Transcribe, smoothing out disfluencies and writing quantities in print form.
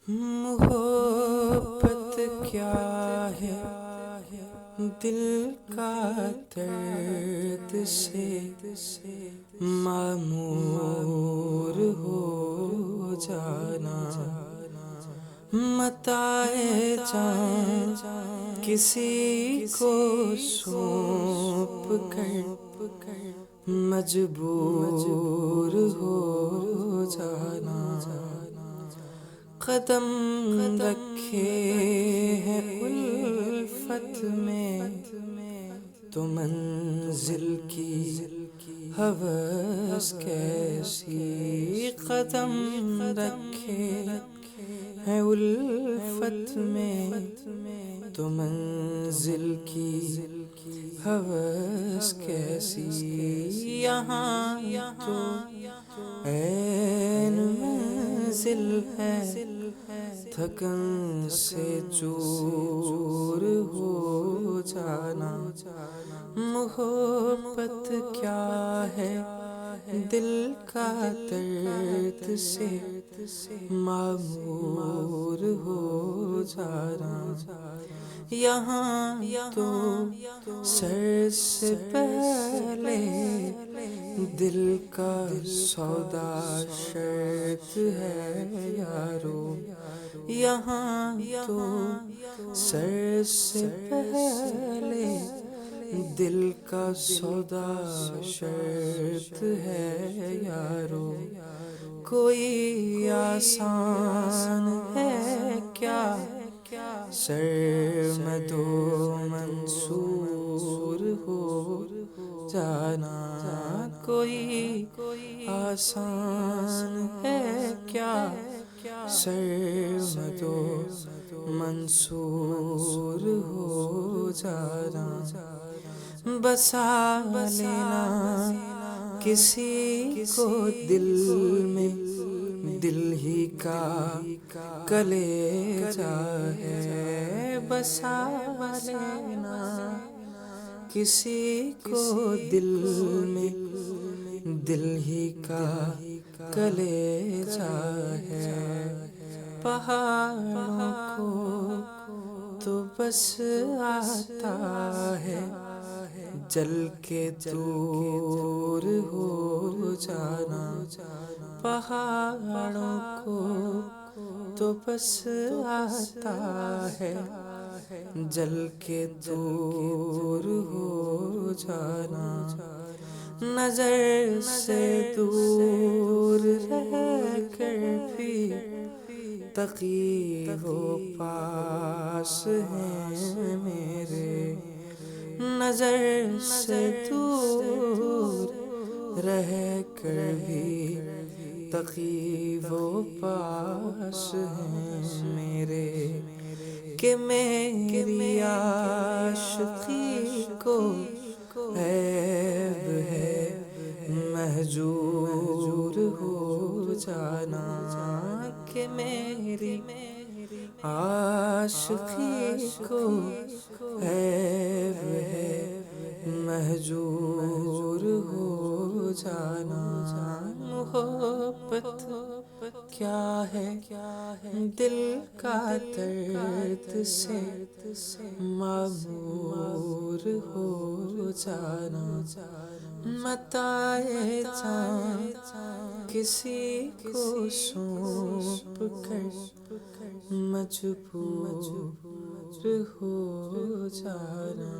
محبت کیا ہے دل کا درد سے معمور ہو جانا، متاع جان کسی کو سونپ کر مجبور ہو جانا، قدم رکھے ہیں الفت میں تو منزل کی ہوس کیسی، قدم رکھے ہیں الفت میں تو منزل کی ہوس کیسی، یہاں تو عین منزل ہے تھکن سے چور ہو جانا، محبت کیا ہے دل کا درد سے معمور ہو جانا، یہاں تو سر سے پہلے دل کا سودا شرط ہے یارو، یہاں تو سر سے پہلے دل کا سودا شرط ہے یارو، کوئی آسان ہے کیا سرمد و منصور ہو جانا، کوئی آسان ہے کیا سرمد و منصور ہو جانا، بسا لینا کسی کو دل میں دل ہی کا کلیجا ہے، بسا لینا کسی کو دل میں دل ہی کا کلیجا ہے، پہاڑوں کو تو بس آتا ہے جل کے دور ہو جانا، پہاڑوں کو تو بس آتا ہے جل کے دور ہو جانا، نظر سے دور رہ کر بھی تقی و پاس ہیں میرے، نظر سے دور رہ کر بھی تقی و پاس ہیں میرے، کہ میری عاشقی کو عیب ہے مہجور ہو جانا، کہ میری عاشقی کو عیب ہے مہجور ہو جانا، محبت کیا ہے دل کا درد سے معمور ہو جانا، متاع جان کسی کو سونپ کر مجبور ہو جانا۔